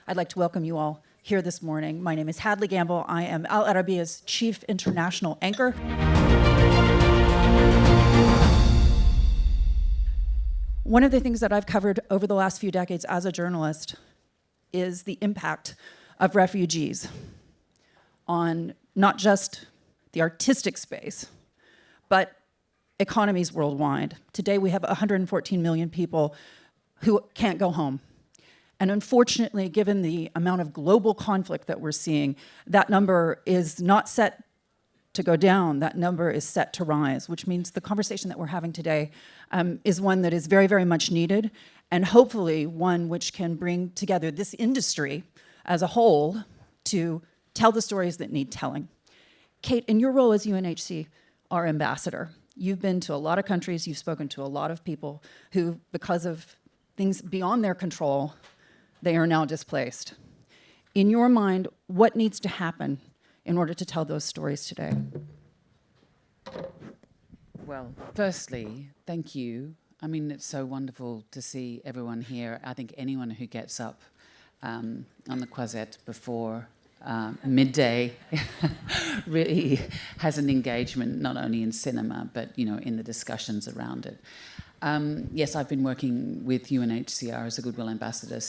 I'd like to welcome you all here this morning. My name is Hadley Gamble. I am Al Arabiya's Chief International Anchor. One of the things that I've covered over the last few decades as a journalist is the impact of refugees on not just the artistic space, but economies worldwide. Today we have 114 million people who can't go home. And unfortunately, given the amount of global conflict that we're seeing, that number is not set to go down, that number is set to rise, which means the conversation that we're having today is one that is very, very much needed, and hopefully one which can bring together this industry as a whole to tell the stories that need telling. Cate, in your role as UNHCR ambassador, you've been to a lot of countries, you've spoken to a lot of people who, because of things beyond their control, they are now displaced. In your mind, what needs to happen in order to tell those stories today? Well, firstly, thank you. I mean, it's so wonderful to see everyone here. I think anyone who gets up on the Croisette before midday really has an engagement not only in cinema, but in the discussions around it. Yes, I've been working with UNHCR as a Goodwill Ambassador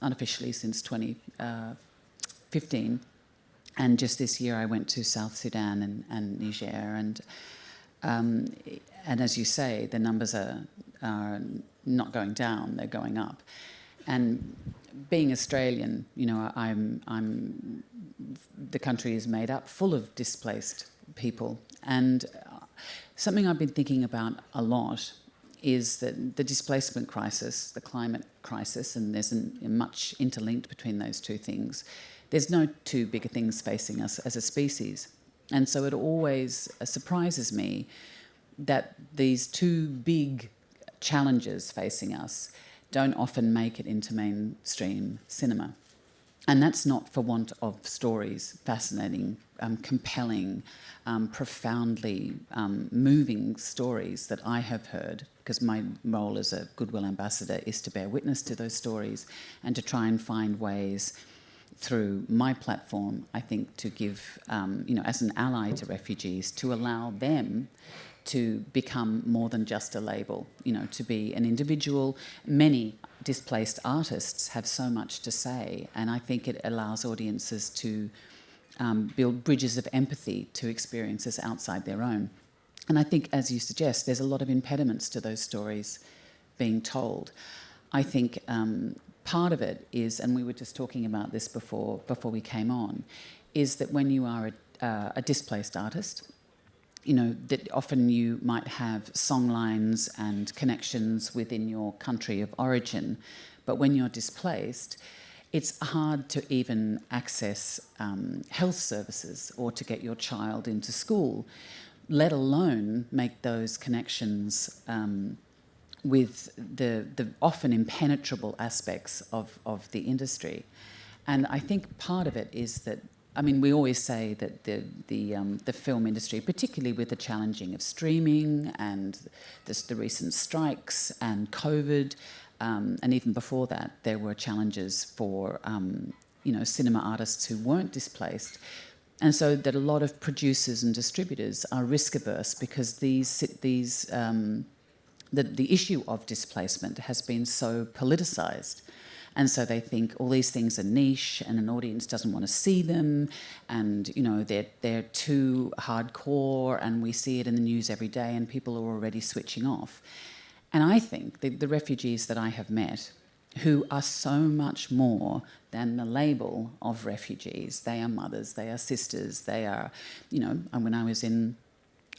unofficially since 2015. And just this year I went to South Sudan and Niger. And as you say, the numbers are not going down, they're going up. And being Australian, the country is made up full of displaced people. And something I've been thinking about a lot is that the displacement crisis, the climate crisis, and there's much interlinked between those two things. There's no two bigger things facing us as a species. And so it always surprises me that these two big challenges facing us don't often make it into mainstream cinema. And that's not for want of stories, fascinating, compelling, profoundly moving stories that I have heard, because my role as a Goodwill Ambassador is to bear witness to those stories and to try and find ways through my platform, I think, to give, as an ally to refugees, to allow them to become more than just a label, to be an individual. Many displaced artists have so much to say, and I think it allows audiences to build bridges of empathy to experiences outside their own. And I think, as you suggest, there's a lot of impediments to those stories being told. I think part of it is, and we were just talking about this before we came on, is that when you are a displaced artist, that often you might have songlines and connections within your country of origin, but when you're displaced, it's hard to even access health services or to get your child into school, let alone make those connections with the often impenetrable aspects of the industry. And I think part of it is that, we always say that the film industry, particularly with the challenging of streaming and the recent strikes and COVID, and even before that, there were challenges for cinema artists who weren't displaced. And so that a lot of producers and distributors are risk averse because the issue of displacement has been so politicised. And so they think all these things are niche and an audience doesn't want to see them, and they're too hardcore, and we see it in the news every day and people are already switching off. And I think the refugees that I have met, who are so much more than the label of refugees, they are mothers, they are sisters, they are, when I was in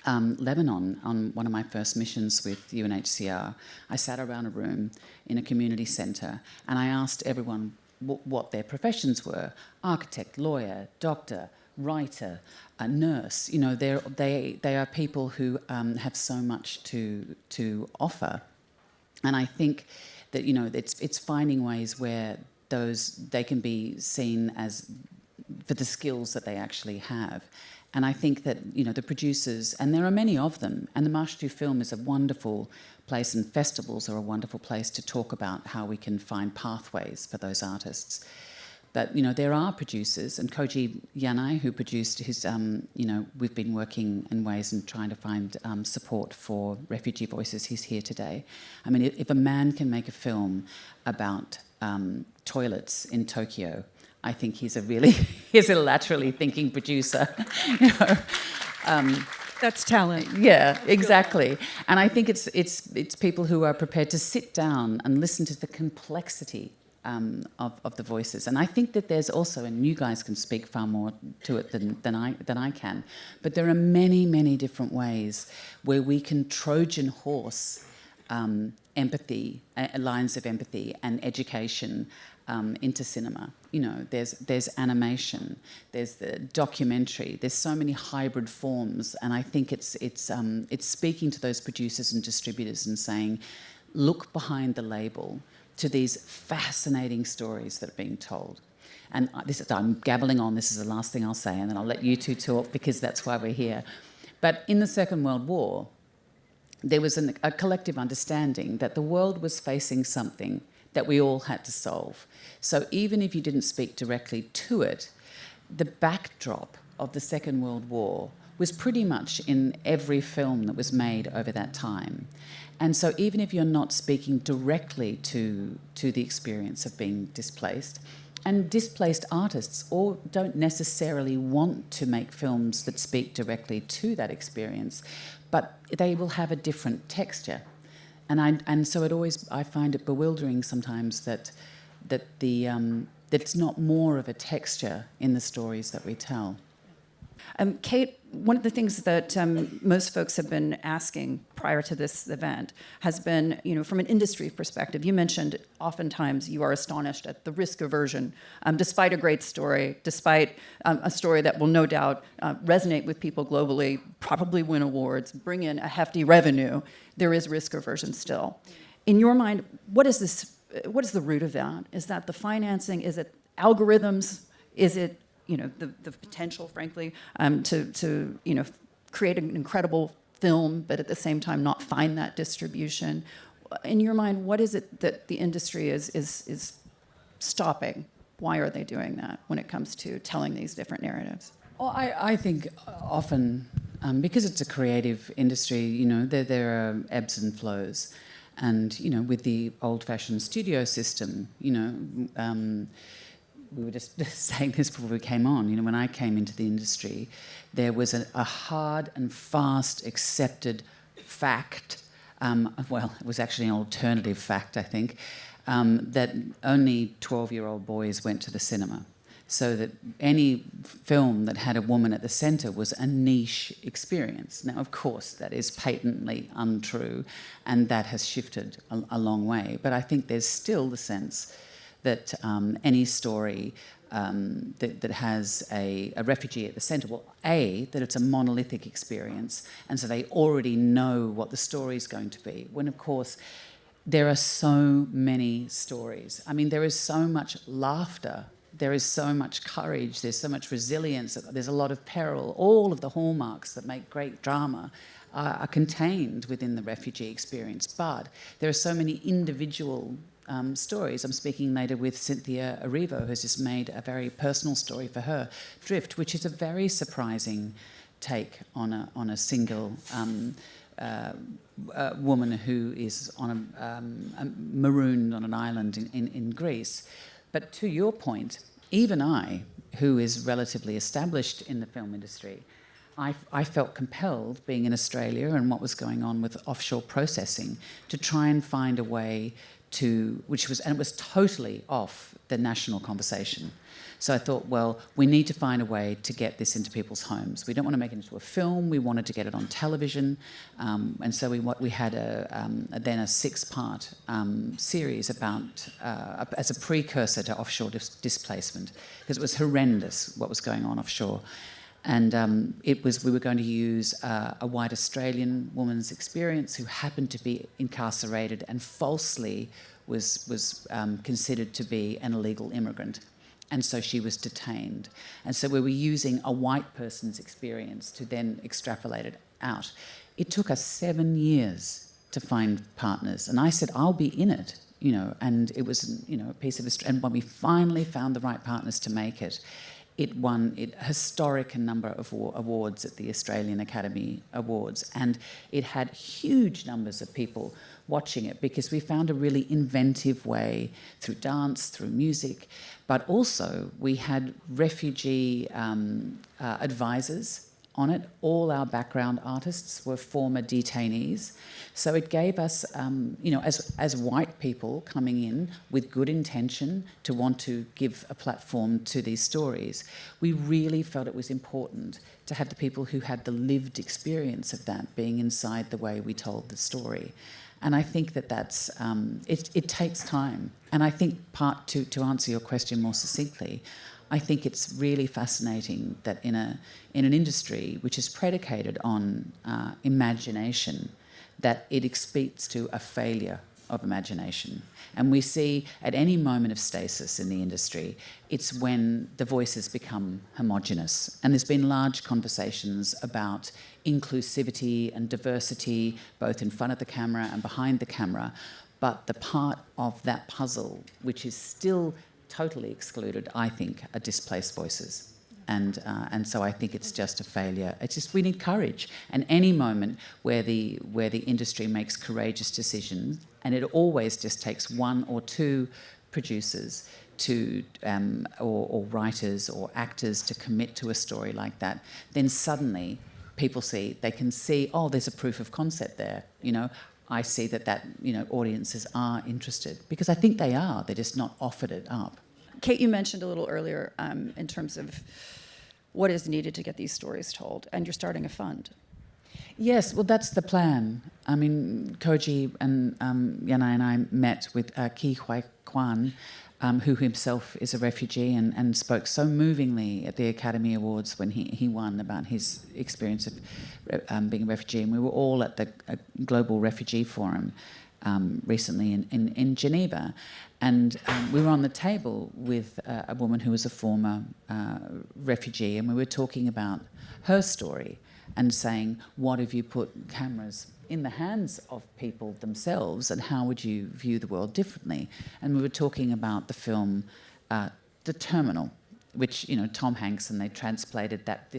Lebanon on one of my first missions with UNHCR, I sat around a room in a community centre and I asked everyone what their professions were: architect, lawyer, doctor, writer, a nurse. They are people who have so much to offer, and I think that it's finding ways where they can be seen as for the skills that they actually have. And I think that, the producers, and there are many of them, and the Marche du Film is a wonderful place, and festivals are a wonderful place to talk about how we can find pathways for those artists. But, there are producers, and Koji Yanai, who produced his, we've been working in ways and trying to find support for refugee voices. He's here today. I mean, if a man can make a film about toilets in Tokyo, I think he's a laterally thinking producer. That's talent. Yeah, exactly. And I think it's people who are prepared to sit down and listen to the complexity of the voices. And I think that there's also, and you guys can speak far more to it than I can, but there are many, many different ways where we can Trojan horse empathy, lines of empathy and education into cinema. There's animation, there's the documentary, there's so many hybrid forms, and I think it's speaking to those producers and distributors and saying, look behind the label to these fascinating stories that are being told. And I'm gabbling on, this is the last thing I'll say, and then I'll let you two talk because that's why we're here. But in the Second World War, there was a collective understanding that the world was facing something that we all had to solve. So even if you didn't speak directly to it, the backdrop of the Second World War was pretty much in every film that was made over that time. And so even if you're not speaking directly to the experience of being displaced, and displaced artists all don't necessarily want to make films that speak directly to that experience, but they will have a different texture. And so I find it bewildering sometimes that it's not more of a texture in the stories that we tell. Cate, one of the things that most folks have been asking prior to this event has been, from an industry perspective, you mentioned oftentimes you are astonished at the risk aversion, despite a great story, despite a story that will no doubt resonate with people globally, probably win awards, bring in a hefty revenue, there is risk aversion still. In your mind, what is the root of that? Is that the financing? Is it algorithms? Is it the potential, frankly, to create an incredible film, but at the same time not find that distribution? In your mind, what is it that the industry is stopping? Why are they doing that when it comes to telling these different narratives? Well, I think often, because it's a creative industry, there are ebbs and flows. And, with the old-fashioned studio system, we were just saying this before we came on. When I came into the industry, there was a hard and fast accepted fact, it was actually an alternative fact, I think, that only 12-year-old boys went to the cinema. So that any film that had a woman at the centre was a niche experience. Now, of course, that is patently untrue, and that has shifted a long way. But I think there's still the sense that any story that has a refugee at the centre, that it's a monolithic experience, and so they already know what the story is going to be, when, of course, there are so many stories. I mean, there is so much laughter, there is so much courage, there's so much resilience, there's a lot of peril. All of the hallmarks that make great drama are contained within the refugee experience, but there are so many individual stories. I'm speaking later with Cynthia Erivo, who's just made a very personal story for her, Drift, which is a very surprising take on a single woman who is marooned on an island in Greece. But to your point, even I, who is relatively established in the film industry, I felt compelled, being in Australia and what was going on with offshore processing, to try and find a way it was totally off the national conversation. So I thought, well, we need to find a way to get this into people's homes. We don't want to make it into a film. We wanted to get it on television, and so we had then a 6-part series about as a precursor to offshore displacement, because it was horrendous what was going on offshore. And we were going to use a white Australian woman's experience who happened to be incarcerated and falsely was considered to be an illegal immigrant. And so she was detained. And so we were using a white person's experience to then extrapolate it out. It took us 7 years to find partners. And I said, I'll be in it. and it was, a piece of, and when we finally found the right partners to make it, it won a historic number of awards at the Australian Academy Awards, and it had huge numbers of people watching it because we found a really inventive way through dance, through music, but also we had refugee advisors on it. All our background artists were former detainees. So it gave us, as white people coming in with good intention to want to give a platform to these stories, we really felt it was important to have the people who had the lived experience of that being inside the way we told the story. And I think that's, it takes time. And I think to answer your question more succinctly, I think it's really fascinating that in an industry which is predicated on imagination, that it speaks to a failure of imagination. And we see at any moment of stasis in the industry, it's when the voices become homogenous. And there's been large conversations about inclusivity and diversity, both in front of the camera and behind the camera. But the part of that puzzle which is still totally excluded, I think, are displaced voices. And so I think it's just a failure. It's just we need courage. And any moment where the industry makes courageous decisions, and it always just takes one or two producers to or writers or actors to commit to a story like that, then suddenly people can see, oh, there's a proof of concept there. I see that audiences are interested, because I think they are. They're just not offered it up. Cate, you mentioned a little earlier in terms of what is needed to get these stories told, and you're starting a fund. Yes, well, that's the plan. I mean, Koji and Yanai and I met with Ki Huai Kwan, who himself is a refugee and spoke so movingly at the Academy Awards when he won about his experience of being a refugee. And we were all at the Global Refugee Forum recently in Geneva. And we were on the table with a woman who was a former refugee, and we were talking about her story and saying, what if you put cameras in the hands of people themselves, and how would you view the world differently? And we were talking about the film The Terminal, which, Tom Hanks, and they translated that,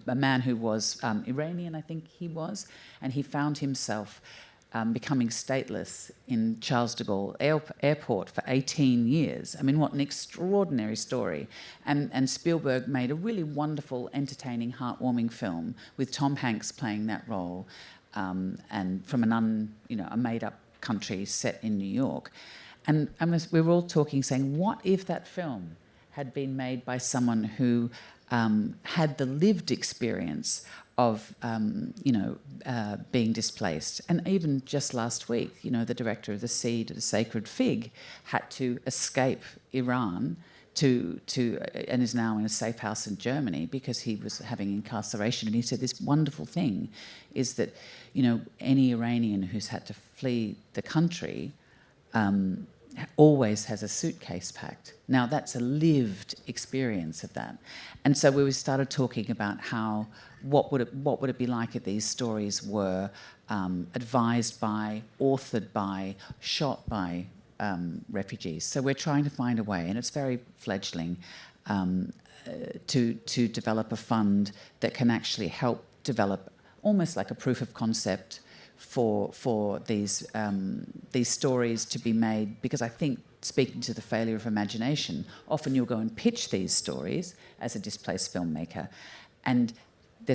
a man who was Iranian, I think he was, and he found himself becoming stateless in Charles de Gaulle airport for 18 years. I mean, what an extraordinary story. And Spielberg made a really wonderful, entertaining, heartwarming film with Tom Hanks playing that role, and from a made-up country set in New York. And we were all talking, saying, what if that film had been made by someone who had the lived experience of being displaced? And even just last week, the director of The Seed of the Sacred Fig had to escape Iran and is now in a safe house in Germany because he was having incarceration. And he said this wonderful thing is that, any Iranian who's had to flee the country always has a suitcase packed. Now, that's a lived experience of that. And so we started talking about what would it be like if these stories were advised by, authored by, shot by refugees. So we're trying to find a way, and it's very fledgling, to develop a fund that can actually help develop almost like a proof of concept for these stories to be made, because I think, speaking to the failure of imagination, often you'll go and pitch these stories as a displaced filmmaker, and the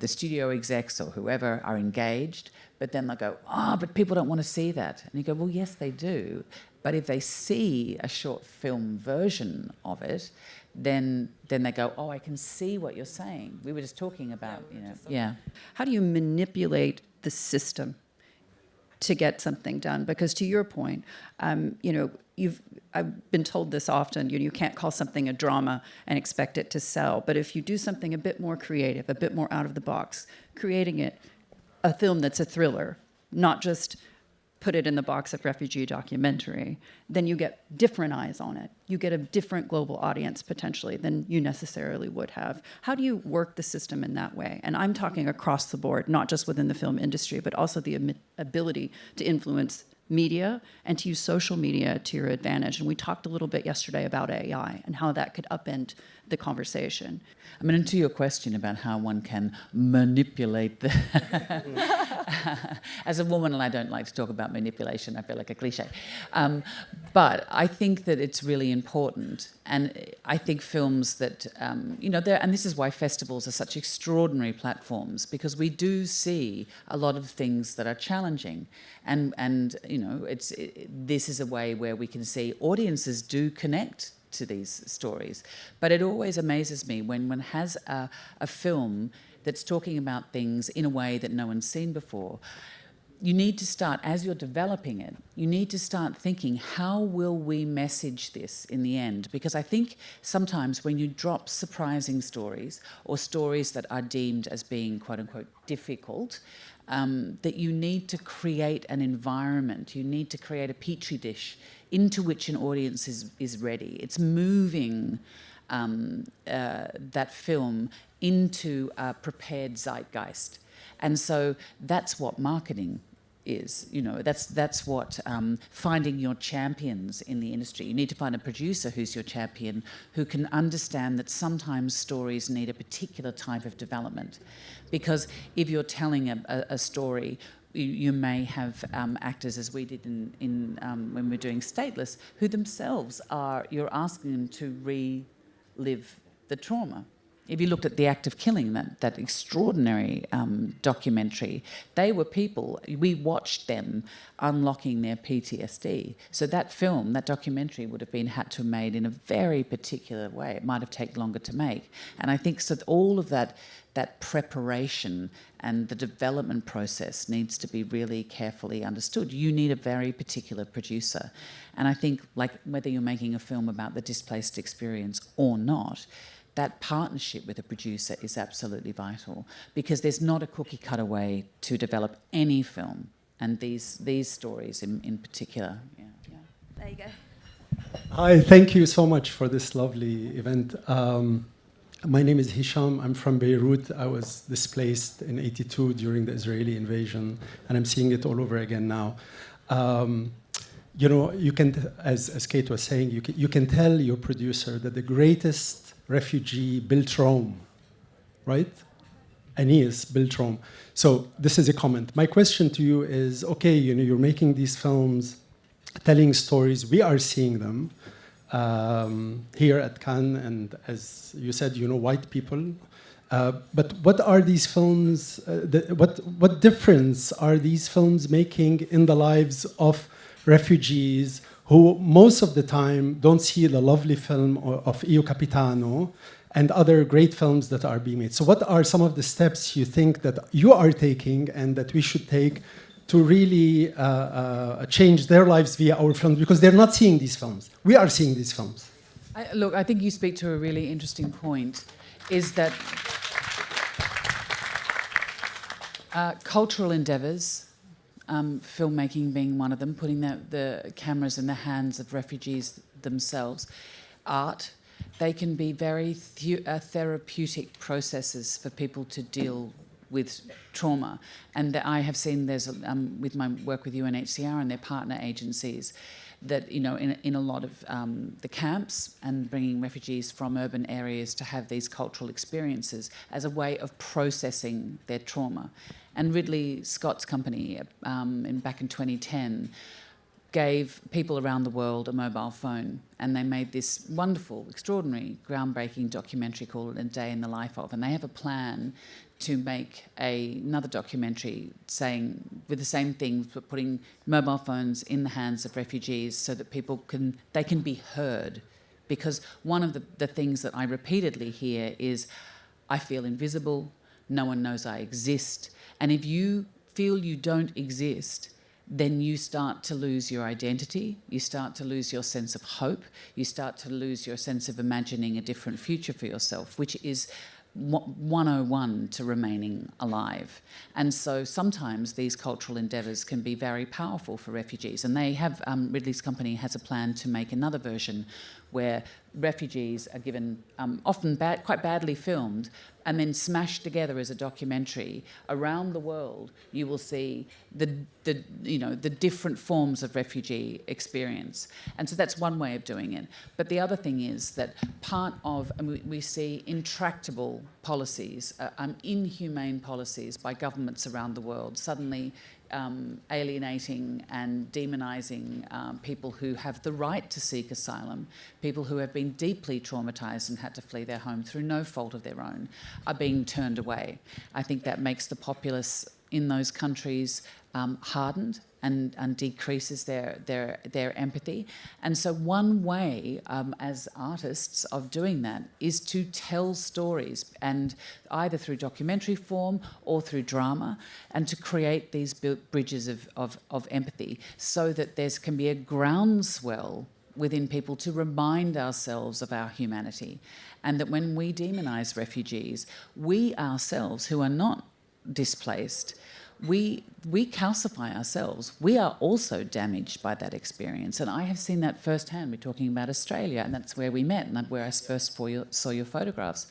studio execs or whoever are engaged, but then they'll go, but people don't want to see that. And you go, well, yes, they do. But if they see a short film version of it, then they go, I can see what you're saying. We were just talking about, yeah. How do you manipulate the system to get something done? Because to your point, I've been told this often, you can't call something a drama and expect it to sell. But if you do something a bit more creative, a bit more out of the box, creating a film that's a thriller, not just put it in the box of refugee documentary, then you get different eyes on it. You get a different global audience potentially than you necessarily would have. How do you work the system in that way? And I'm talking across the board, not just within the film industry, but also the ability to influence media and to use social media to your advantage. And we talked a little bit yesterday about AI and how that could upend the conversation. I mean, and to your question about how one can manipulate the... As a woman, I don't like to talk about manipulation. I feel like a cliche. But I think that it's really important. And I think films that, you know, and this is why festivals are such extraordinary platforms, because we do see a lot of things that are challenging. And you know, this is a way where we can see audiences do connect to these stories. But it always amazes me when one has a film that's talking about things in a way that no one's seen before. You need to start, as you're developing it, you need to start thinking, how will we message this in the end? Because I think sometimes when you drop surprising stories or stories that are deemed as being, quote unquote, difficult, that you need to create an environment, you need to create a petri dish into which an audience is ready. It's moving that film into a prepared zeitgeist. And so that's what marketing is, you know, that's what finding your champions in the industry. You need to find a producer who's your champion, who can understand that sometimes stories need a particular type of development. Because if you're telling a story, you may have actors, as we did in when we're doing Stateless, who themselves you're asking them to relive the trauma. If you looked at The Act of Killing, that extraordinary documentary, they were people, we watched them unlocking their PTSD. So that film, that documentary would have had to have made in a very particular way. It might have taken longer to make. And I think so that all of that preparation and the development process needs to be really carefully understood. You need a very particular producer. And I think, like, whether you're making a film about the displaced experience or not, that partnership with a producer is absolutely vital, because there's not a cookie-cutter way to develop any film, and these stories in particular. Yeah. There you go. Hi, thank you so much for this lovely event. My name is Hisham. I'm from Beirut. I was displaced in '82 during the Israeli invasion, and I'm seeing it all over again now. You know, you can, as Cate was saying, you can tell your producer that the greatest refugee built Rome, right? Aeneas built Rome. So this is a comment. My question to you is, okay, you know, you're making these films, telling stories. We are seeing them here at Cannes, and as you said, you know, white people. But what are these films? What difference are these films making in the lives of refugees who most of the time don't see the lovely film of Io Capitano and other great films that are being made? So what are some of the steps you think that you are taking and that we should take to really change their lives via our films? Because they're not seeing these films. We are seeing these films. Look, I think you speak to a really interesting point, is that cultural endeavours, filmmaking being one of them, putting the cameras in the hands of refugees themselves, art, they can be very therapeutic processes for people to deal with trauma. And I have seen there's, with my work with UNHCR and their partner agencies, that, you know, in a lot of the camps, and bringing refugees from urban areas to have these cultural experiences as a way of processing their trauma. And Ridley Scott's company, back in 2010, gave people around the world a mobile phone, and they made this wonderful, extraordinary, groundbreaking documentary called A Day in the Life of. And they have a plan to make another documentary saying, with the same things, but putting mobile phones in the hands of refugees so that people can be heard. Because one of the things that I repeatedly hear is, I feel invisible, no one knows I exist. And if you feel you don't exist, then you start to lose your identity, you start to lose your sense of hope, you start to lose your sense of imagining a different future for yourself, which is 101 to remaining alive. And so sometimes these cultural endeavours can be very powerful for refugees. And they have, Ridley's company has a plan to make another version where refugees are given, often quite badly filmed, and then smashed together as a documentary. Around the world, you will see the different forms of refugee experience. And so that's one way of doing it. But the other thing is that part of, and we see intractable policies, inhumane policies by governments around the world, suddenly alienating and demonizing people who have the right to seek asylum, people who have been deeply traumatized and had to flee their home through no fault of their own, are being turned away. I think that makes the populace in those countries hardened and decreases their empathy. And so one way as artists of doing that is to tell stories, and either through documentary form or through drama, and to create these bridges of empathy so that there can be a groundswell within people to remind ourselves of our humanity. And that when we demonise refugees, we ourselves, who are not displaced, we calcify ourselves. We are also damaged by that experience. And I have seen that firsthand. We're talking about Australia, and that's where we met, and where I first saw your photographs,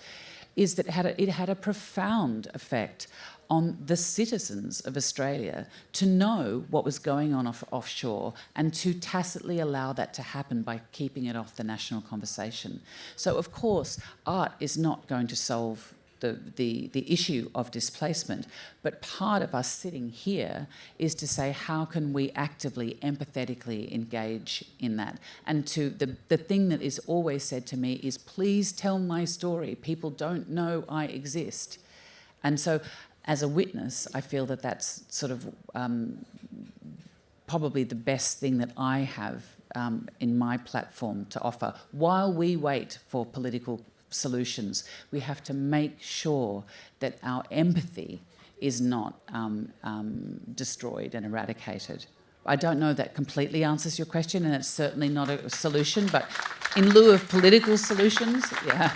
is that it had a profound effect on the citizens of Australia to know what was going on offshore, and to tacitly allow that to happen by keeping it off the national conversation. So, of course, art is not going to solve the issue of displacement, but part of us sitting here is to say, how can we actively, empathetically engage in that? And to the thing that is always said to me is, please tell my story. People don't know I exist. And so, as a witness, I feel that that's sort of probably the best thing that I have in my platform to offer. While we wait for political solutions, we have to make sure that our empathy is not destroyed and eradicated. I don't know if that completely answers your question, and it's certainly not a solution, but in lieu of political solutions, yeah.